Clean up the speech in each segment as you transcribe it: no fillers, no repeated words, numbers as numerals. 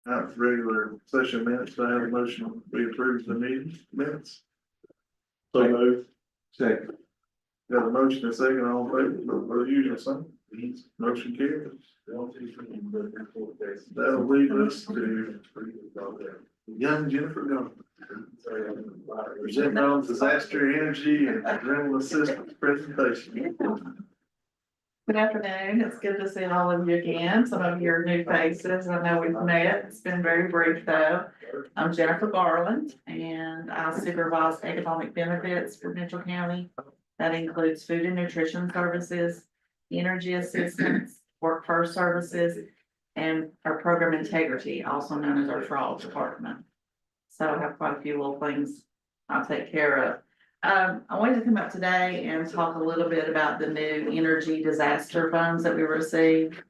Regular session minutes, I have a motion, we approve the meeting minutes. So moved. Second. Got a motion and a second, all in favor, vote usual sign. Motion carries. That'll lead us to young Jennifer Gunn. Presenting on disaster energy and rental assistance presentation. Good afternoon. It's good to see all of you again. Some of you are new faces. I know we've met. It's been very brief though. I'm Jennifer Garland and I supervise economic benefits for Mitchell County. That includes food and nutrition services, energy assistance, workforce services, and our program integrity, also known as our fraud department. So I have quite a few little things I'll take care of. I wanted to come up today and talk a little bit about the new energy disaster funds that we received.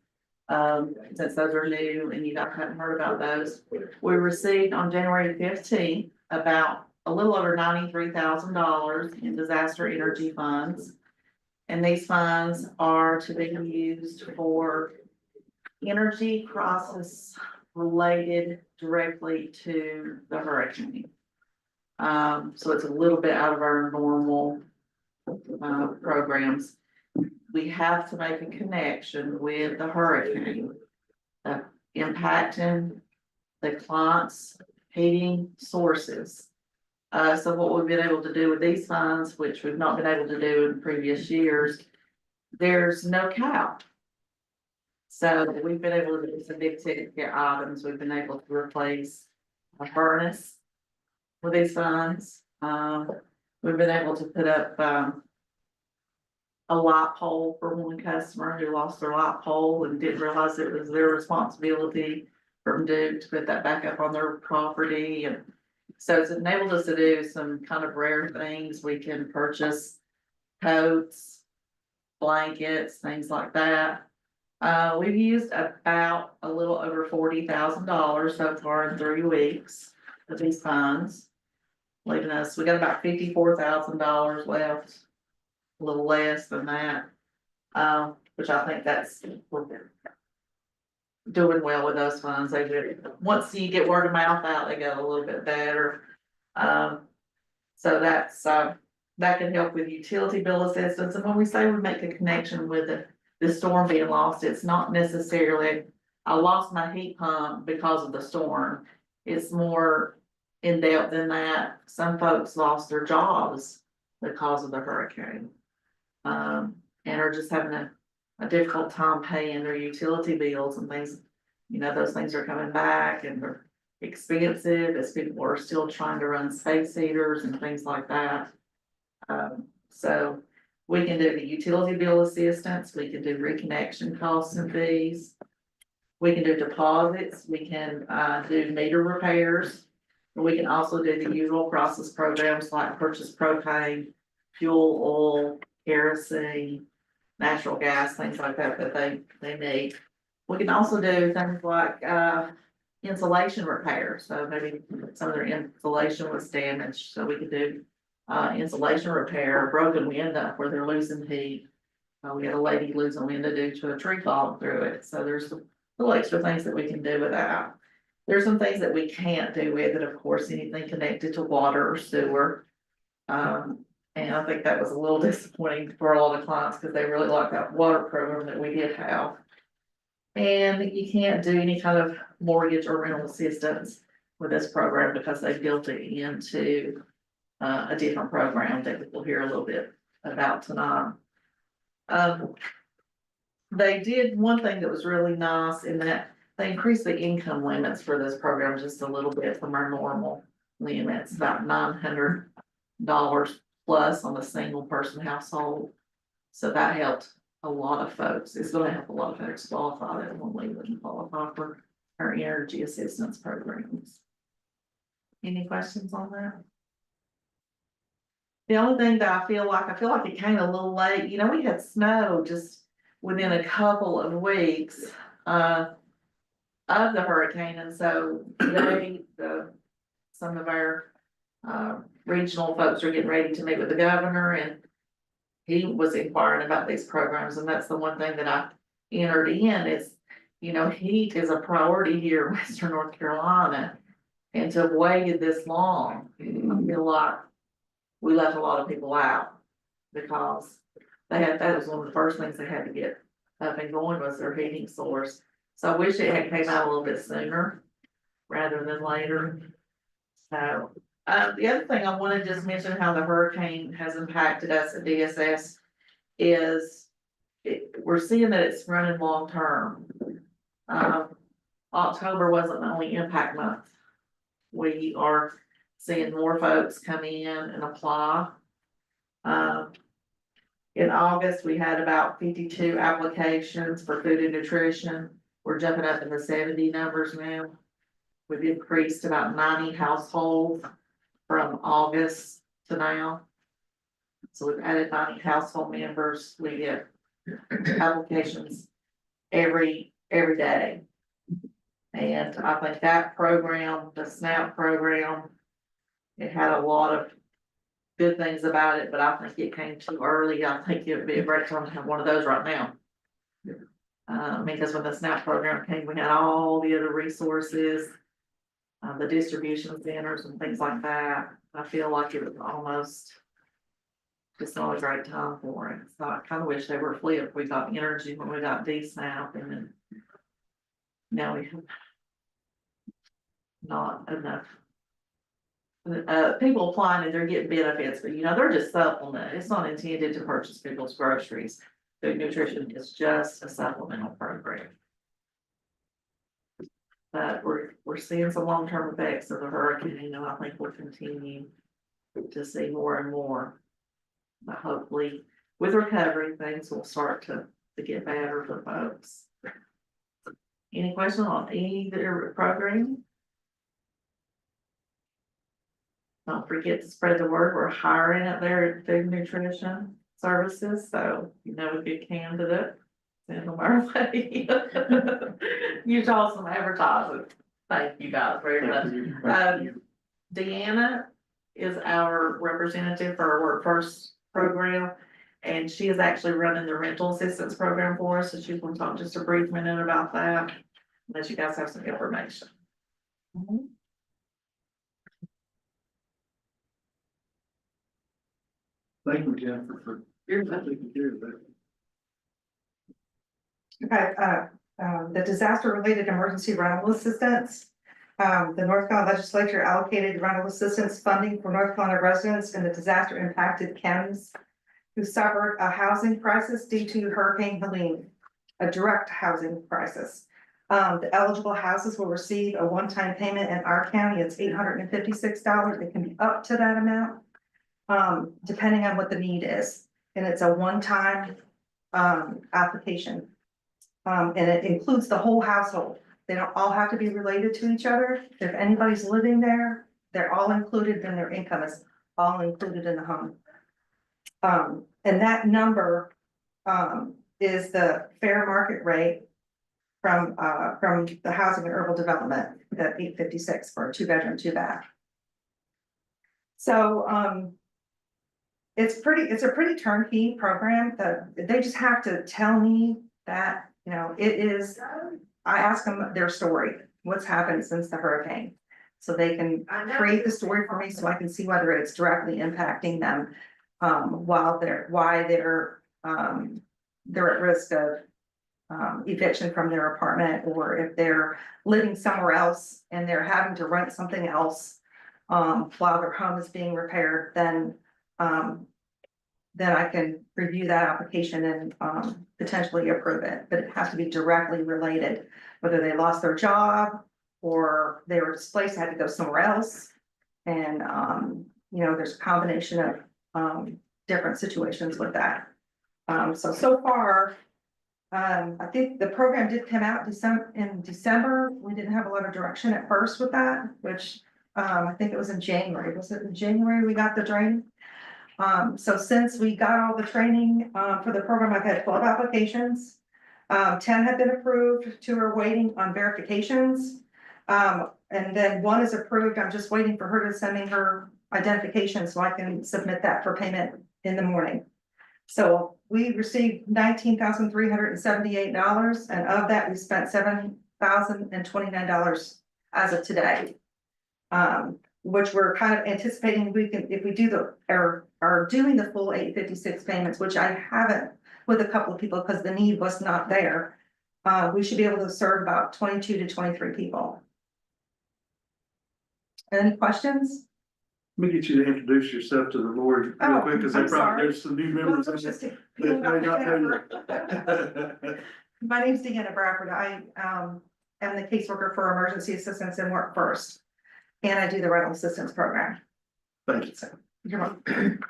Since those are new and you guys haven't heard about those, we received on January 15th about a little over $93,000 in disaster energy funds. And these funds are to be used for energy crisis related directly to the hurricane. So it's a little bit out of our normal programs. We have to make a connection with the hurricane impacting the client's heating sources. So what we've been able to do with these funds, which we've not been able to do in previous years, there's no cap. So we've been able to do some big ticket items. We've been able to replace a furnace with these funds. We've been able to put up a light pole for one customer who lost their light pole and didn't realize it was their responsibility from Duke to put that back up on their property. And so it's enabled us to do some kind of rare things. We can purchase coats, blankets, things like that. We've used about a little over $40,000 so far in 3 weeks of these funds, leaving us, we got about $54,000 left, a little less than that, which I think we're doing well with those funds. They do, once you get word of mouth out, they go a little bit better. So that's that can help with utility bill assistance. And when we say we make a connection with the storm being lost, it's not necessarily I lost my heat pump because of the storm. It's more in depth than that. Some folks lost their jobs because of the hurricane, and are just having a difficult time paying their utility bills and things. You know, those things are coming back and they're expensive as people are still trying to run space heaters and things like that. So we can do the utility bill assistance, we can do reconnection costs and fees. We can do deposits, we can do meter repairs. We can also do the usual process programs like purchase propane, fuel, oil, kerosene, natural gas, things like that they need. We can also do things like insulation repairs. So maybe some of their insulation was damaged, so we could do insulation repair, broken window where they're losing heat. We had a lady losing window due to a tree falling through it. So there's little extra things that we can do with that. There's some things that we can't do with it, of course, anything connected to water or sewer. And I think that was a little disappointing for a lot of clients because they really liked that water program that we did have. And you can't do any kind of mortgage or rental assistance with this program because they built it into a different program that we'll hear a little bit about tonight. They did one thing that was really nice in that they increased the income limits for this program just a little bit from our normal limits, about $900 plus on a single person household. So that helped a lot of folks. It's going to help a lot of folks qualify that normally wouldn't qualify for our energy assistance programs. Any questions on that? The only thing that I feel like it came a little late. You know, we had snow just within a couple of weeks of the hurricane, and so today some of our regional folks are getting ready to meet with the governor, and he was inquiring about these programs, and that's the one thing that I entered in is you know, heat is a priority here in Western North Carolina. And to have waited this long, I feel like we left a lot of people out. Because that was one of the first things they had to get up and going was their heating source. So I wish it had came out a little bit sooner rather than later. So, the other thing I wanna just mention how the hurricane has impacted us at DSS is we're seeing that it's running long term. October wasn't the only impact month. We are seeing more folks come in and apply. In August, we had about 52 applications for food and nutrition. We're jumping up in the 70 numbers now. We've increased about 90 households from August to now. So we've added 90 household members. We get applications every day. And I think that program, the SNAP program, it had a lot of good things about it, but I think it came too early. I think it would be a great time to have one of those right now. Because when the SNAP program came, we had all the other resources, the distribution centers and things like that. I feel like it was almost just not a great time for it. So I kind of wish they were flipped. We got energy when we got DSNAP, and then now we have not enough. People applying and they're getting benefits, but you know, they're just supplement. It's not intended to purchase people's groceries. Food nutrition is just a supplemental program. But we're seeing some long-term effects of the hurricane, and I think we'll continue to see more and more. But hopefully with recovery, things will start to get better for folks. Any questions on either program? Don't forget to spread the word. We're hiring up there at Food Nutrition Services, so you know a good candidate, send them our way. Use awesome advertising. Thank you guys very much. Deanna is our representative for our Workforce program, and she is actually running the rental assistance program for us, so she's going to talk just a brief minute about that, let you guys have some information. Thank you, Jennifer, for taking care of that. Okay, the disaster-related emergency rental assistance. The North Carolina Legislature allocated rental assistance funding for North Carolina residents in the disaster-impacted counties who suffered a housing crisis due to Hurricane Helene, a direct housing crisis. The eligible houses will receive a one-time payment in our county. It's $856. It can be up to that amount, depending on what the need is. And it's a one-time application. And it includes the whole household. They don't all have to be related to each other. If anybody's living there, they're all included, then their income is all included in the home. And that number is the fair market rate from the Housing and Urban Development, that $856 for a 2-bedroom, 2-bath. So it's a pretty turnkey program. They just have to tell me that, you know, it is. I ask them their story, what's happened since the hurricane, so they can create the story for me, so I can see whether it's directly impacting them, why they're at risk of eviction from their apartment, or if they're living somewhere else and they're having to rent something else while their home is being repaired. Then I can review that application and potentially approve it, but it has to be directly related, whether they lost their job or they were displaced, had to go somewhere else. And, you know, there's a combination of different situations with that. So far, I think the program did come out in December. We didn't have a lot of direction at first with that, which I think it was in January. Was it in January we got the training? So since we got all the training for the program, I've had 12 applications. 10 have been approved, 2 are waiting on verifications. And then 1 is approved. I'm just waiting for her to send me her identification so I can submit that for payment in the morning. So we received $19,378, and of that, we spent $7,029 as of today. Which we're kind of anticipating we can, if we do are doing the full 856 payments, which I haven't with a couple of people because the need was not there. We should be able to serve about 22 to 23 people. Any questions? Let me get you to introduce yourself to the board real Oh, quick, because I'm I probably, sorry. there's some new members. Well, in just there to- that may not know you. My name's Deanna Bradford. I am the caseworker for emergency assistance and work first. And I do the rental assistance program. Thank you. You're welcome.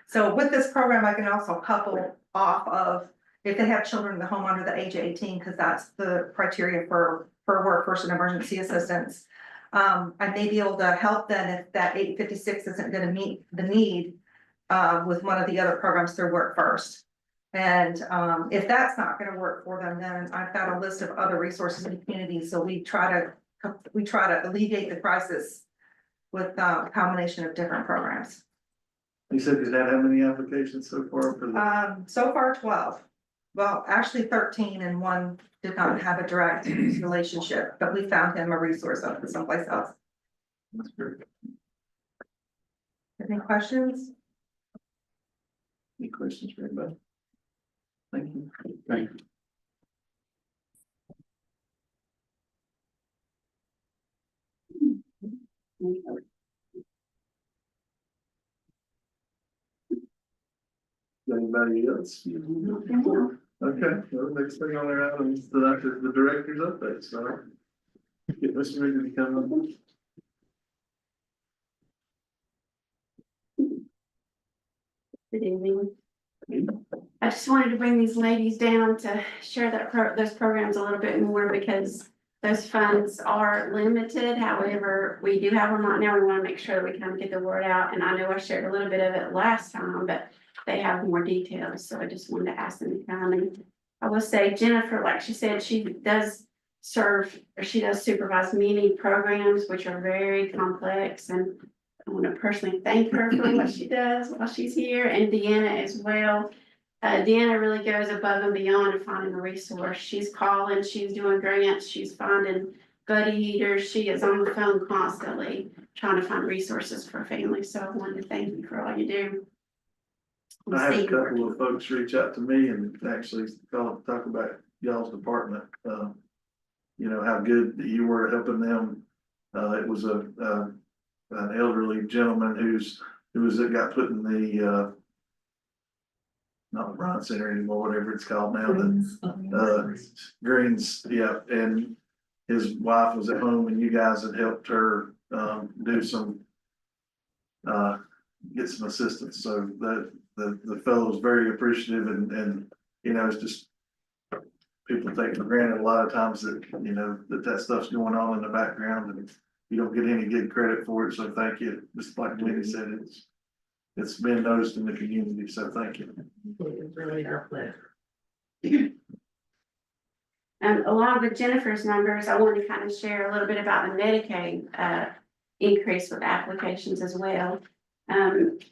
So with this program, I can also couple off of if they have children in the home under the age of 18, because that's the criteria for work first and emergency assistance. I may be able to help them if that 856 isn't gonna meet the need with one of the other programs through work first. And if that's not gonna work for them, then I've got a list of other resources in the community, so we try to alleviate the crisis with a combination of different programs. You said you had how many applications so far for the? So far 12. Well, actually 13, and one did not have a direct relationship, but we found him a resource up in someplace else. That's great. Any questions? Any questions for anybody? Thank you. Thank you. Anybody else? Okay, well, next thing on our item is the director's update, so. Get Mr. Regan to come on. Good evening. I just wanted to bring these ladies down to share those programs a little bit more because those funds are limited. However, we do have them right now. We want to make sure that we kind of get the word out. And I know I shared a little bit of it last time, but they have more details. So I just wanted to ask them to come. And I will say Jennifer, like she said, she does supervise many programs, which are very complex, and I want to personally thank her for what she does while she's here, and Deanna as well. Deanna really goes above and beyond in finding a resource. She's calling, she's doing grants, she's finding buddy eaters. She is on the phone constantly trying to find resources for families. So I wanted to thank you for all you do. I had a couple of folks reach out to me and actually talk about y'all's department. You know, how good that you were helping them. It was an elderly gentleman who got put in the not the Bryant Center anymore, whatever it's called now, Greens, yeah, and his wife was at home and you guys had helped her do some get some assistance, so that the fellow was very appreciative, and you know, it's just people take for granted a lot of times that, you know, that stuff's going on in the background and you don't get any good credit for it, so thank you. Just like Jenny said, it's been noticed in the community, so thank you. It's really our pleasure. Along with Jennifer's numbers, I wanted to kind of share a little bit about the Medicaid increase with applications as well.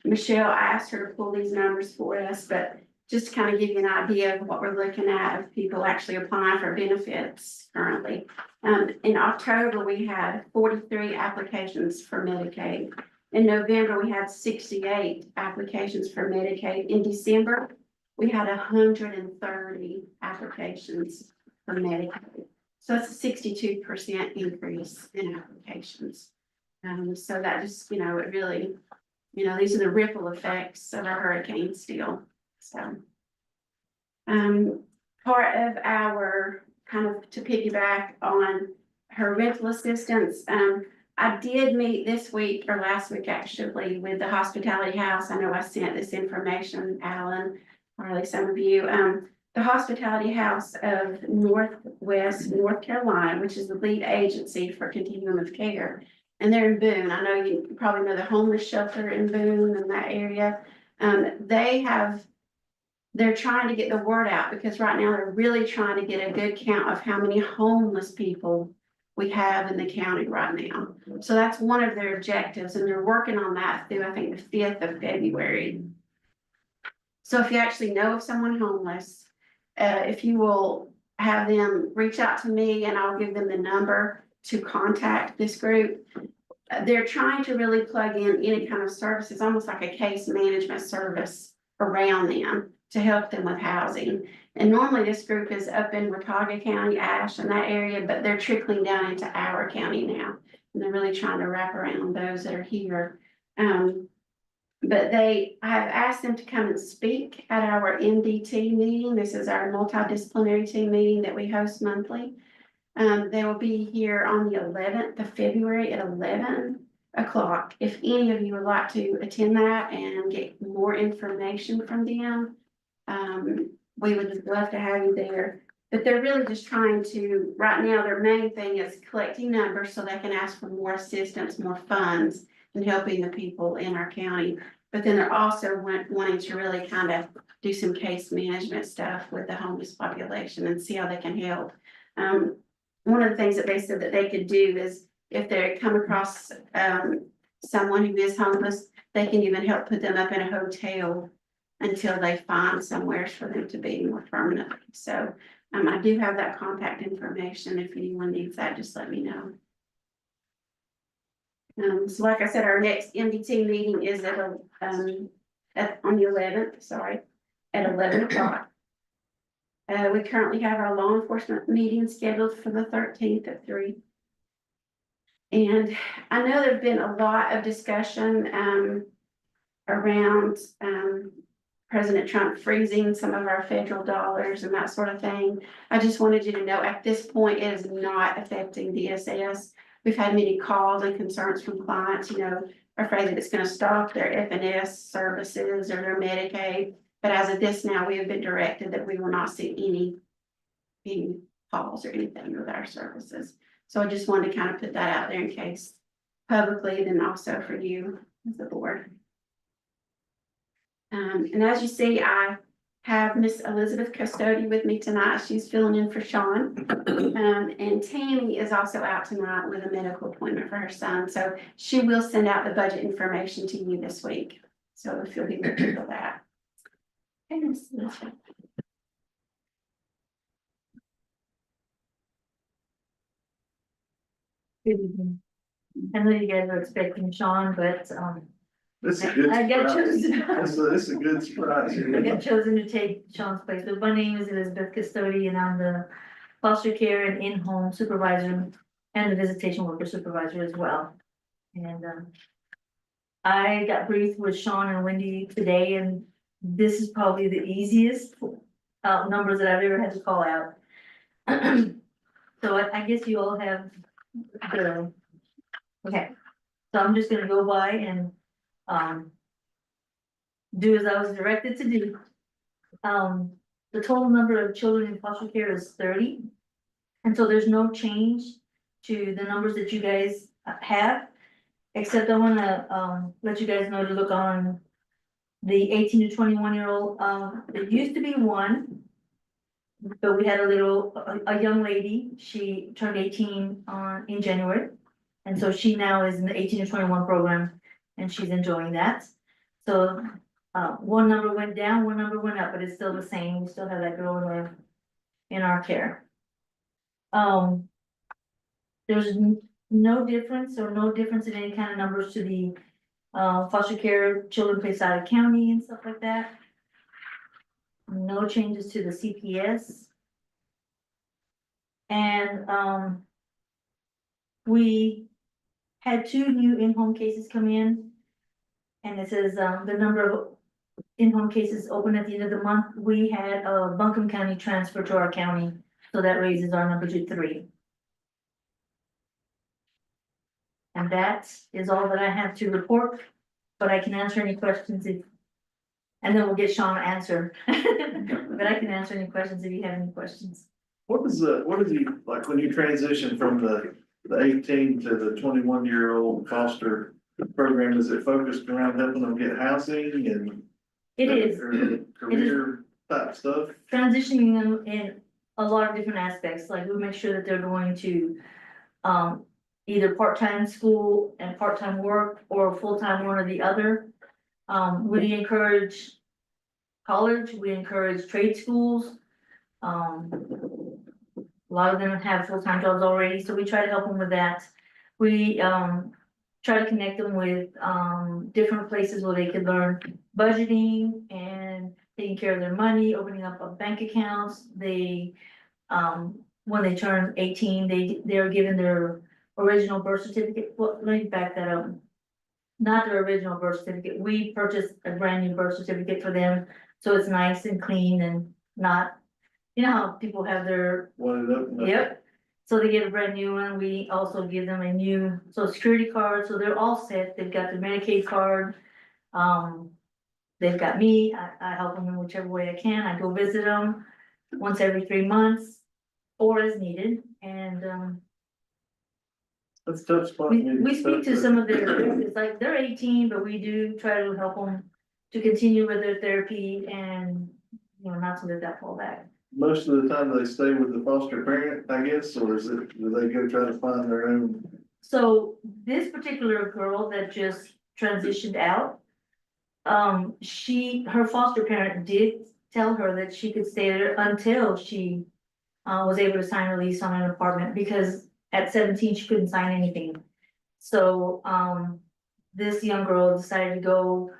Michelle asked her to pull these numbers for us, but just to kind of give you an idea of what we're looking at of people actually applying for benefits currently. In October, we had 43 applications for Medicaid. In November, we had 68 applications for Medicaid. In December, we had 130 applications for Medicaid. So that's a 62% increase in applications. So that just, you know, it really, you know, these are the ripple effects of our hurricane still. So, part of our kind of to piggyback on her rental assistance, I did meet this week or last week actually with the hospitality house. I know I sent this information, Alan, or at least some of you. The hospitality house of Northwest North Carolina, which is the lead agency for Continuum of Care. And they're in Boone. I know you probably know the homeless shelter in Boone and that area. They're trying to get the word out because right now they're really trying to get a good count of how many homeless people we have in the county right now. So that's one of their objectives, and they're working on that through, I think, the 5th of February. So if you actually know of someone homeless, if you will have them reach out to me and I'll give them the number to contact this group. They're trying to really plug in any kind of services, almost like a case management service around them to help them with housing. And normally this group is up in Watauga County, Ash, and that area, but they're trickling down into our county now. And they're really trying to wrap around those that are here. But I have asked them to come and speak at our MDT meeting. This is our multidisciplinary team meeting that we host monthly. They will be here on the 11th of February at 11 o'clock. If any of you would like to attend that and get more information from them, we would love to have you there. But they're really just trying to, right now, their main thing is collecting numbers so they can ask for more assistance, more funds in helping the people in our county. But then they're also wanting to really kind of do some case management stuff with the homeless population and see how they can help. One of the things that they said that they could do is if they come across someone who is homeless, they can even help put them up in a hotel until they find somewhere for them to be more permanently. So I do have that contact information. If anyone needs that, just let me know. So like I said, our next MDT meeting is on the 11th, sorry, at 11 o'clock. We currently have our law enforcement meeting scheduled for the 13th at 3. And I know there's been a lot of discussion around President Trump freezing some of our federal dollars and that sort of thing. I just wanted you to know at this point, it is not affecting DSS. We've had many calls and concerns from clients, are afraid that it's going to stop their F&S services or their Medicaid. But as of this now, we have been directed that we will not see any calls or anything with our services. So I just wanted to kind of put that out there in case publicly, then also for you as the board. And as you see, I have Miss Elizabeth Custody with me tonight. She's filling in for Sean. And Tammy is also out tonight with a medical appointment for her son. So she will send out the budget information to you this week. So if you'll be looking for that. Okay, Miss Elizabeth. Good evening. I know you guys are expecting Sean, but This is a good I got surprise. chosen. This is a good surprise. I got chosen to take Sean's place. But my name is Elizabeth Custody and I'm the foster care and in-home supervisor and the visitation worker supervisor as well. And I got briefed with Sean and Wendy today, and this is probably the easiest numbers that I've ever had to call out. So I guess you all have the, okay, so I'm just gonna go by and do as I was directed to do. The total number of children in foster care is 30. And so there's no change to the numbers that you guys have, except I wanna let you guys know to look on the 18 to 21-year-old. It used to be 1, but we had a young lady, she turned 18 in January. And so she now is in the 18 to 21 program and she's enjoying that. So one number went down, one number went up, but it's still the same. We still have that girl in our care. There's no difference in any kind of numbers to the foster care children placed out of county and stuff like that. No changes to the CPS. And we had 2 new in-home cases come in. And it says the number of in-home cases open at the end of the month. We had a Buncombe County transfer to our county, so that raises our number to 3. And that is all that I have to report, but I can answer any questions and then we'll get Sean to answer. But I can answer any questions if you have any questions. What is he, like when you transition from the 18 to the 21-year-old foster program, is it focused around helping them get housing and? It is Career type stuff? transitioning them in a lot of different aspects, like we make sure that they're going to either part-time school and part-time work or full-time one or the other. We encourage college, we encourage trade schools. A lot of them have full-time jobs already, so we try to help them with that. We, try to connect them with, different places where they could learn budgeting and taking care of their money, opening up a bank accounts. They, when they turn 18, they're given their original birth certificate. Well, let me back that up. Not their original birth certificate. We purchased a brand new birth certificate for them, so it's nice and clean and not, you know how people have their. Wanted up. Yep, so they get a brand new one, we also give them a new social security card, so they're all set, they've got their Medicaid card. They've got me, I help them in whichever way I can, I go visit them once every 3 months. Or as needed, and That's a tough spot. we speak to some of their, it's like, they're 18, but we do try to help them to continue with their therapy and, you know, not to let that fall back. Most of the time they stay with the foster parent, I guess, or is it, do they go try to find their own? So this particular girl that just transitioned out. Her foster parent did tell her that she could stay there until she was able to sign a lease on an apartment, because at 17, she couldn't sign anything. So, this young girl decided to go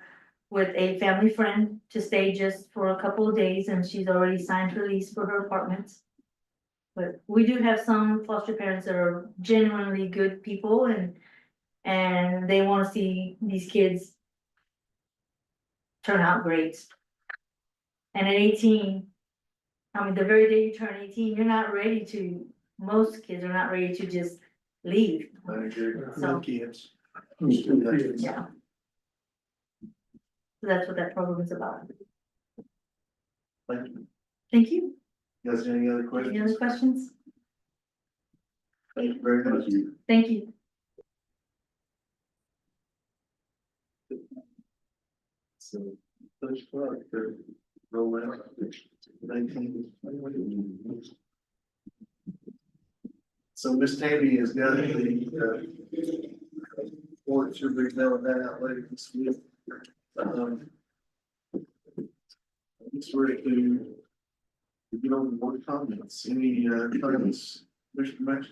with a family friend to stay just for a couple of days, and she's already signed her lease for her apartment. But we do have some foster parents that are genuinely good people, and they wanna see these kids turn out great. And at 18, I mean, the very day you turn 18, you're not ready to, most kids are not ready to just leave. I agree. So- Kids. Yeah. So that's what that program is about. Thank you. Thank you. You guys, any other Any other questions? questions? Thank you very much. Thank you. So, first part, roll out. 19. So Miss Tammy has got the, report, should be mailing that out later this week. It's ready to get on more comments, any, comments, Mr. Max?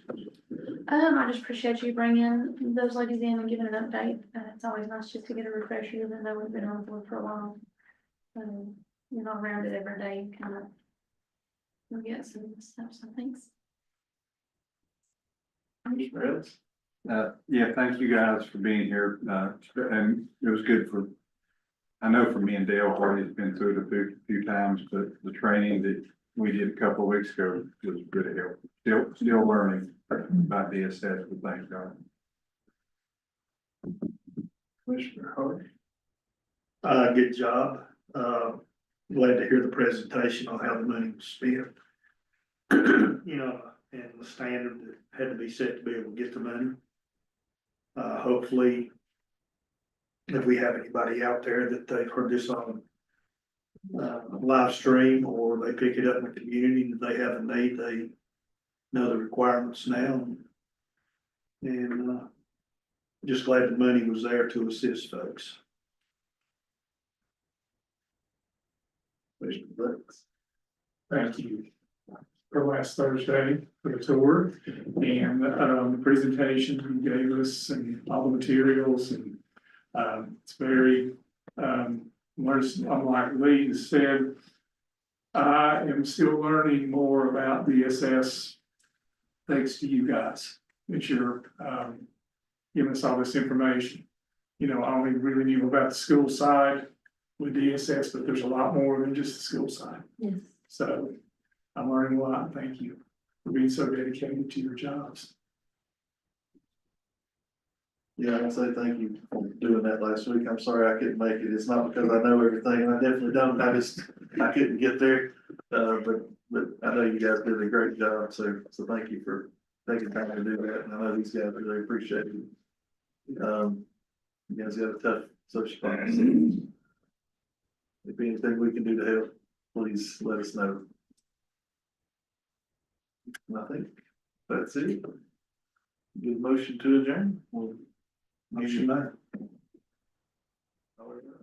I just appreciate you bringing those ladies in and giving an update. It's always nice just to get a refresher, even though we've been on the board for a while. You're not around it every day, kind of. We'll get some stuff, so thanks. Mr. Ellis? Yeah, thank you guys for being here, and it was good for, I know for me and Dale, Hardy's been through it a few times, but the training that we did a couple of weeks ago was good help. Still learning about DSS, but thank God. Commissioner Hart? Good job. Glad to hear the presentation on how the money was spent. You know, and the standard that had to be set to be able to get the money. Hopefully, if we have anybody out there that they've heard this on live stream, or they pick it up in the community, that they have a need, they know the requirements now. And just glad the money was there to assist folks. Commissioner Brooks? Thank you. For last Thursday for the tour and the presentation you gave us and all the materials, and it's very unlike Lee said, I am still learning more about DSS thanks to you guys that you're giving us all this information. You know, I only really knew about the school side with DSS, but there's a lot more than just the school side. Yes. So I'm learning a lot. Thank you for being so dedicated to your jobs. Yeah, I'd say thank you for doing that last week. I'm sorry I couldn't make it. It's not because I know everything. I definitely don't. I couldn't get there. But I know you guys did a great job. So thank you for taking time to do that. And I know these guys really appreciate it. You guys got a tough social spot. So if anything we can do to help, please let us know. And I think that's it. Good motion to adjourn. Motion made. However.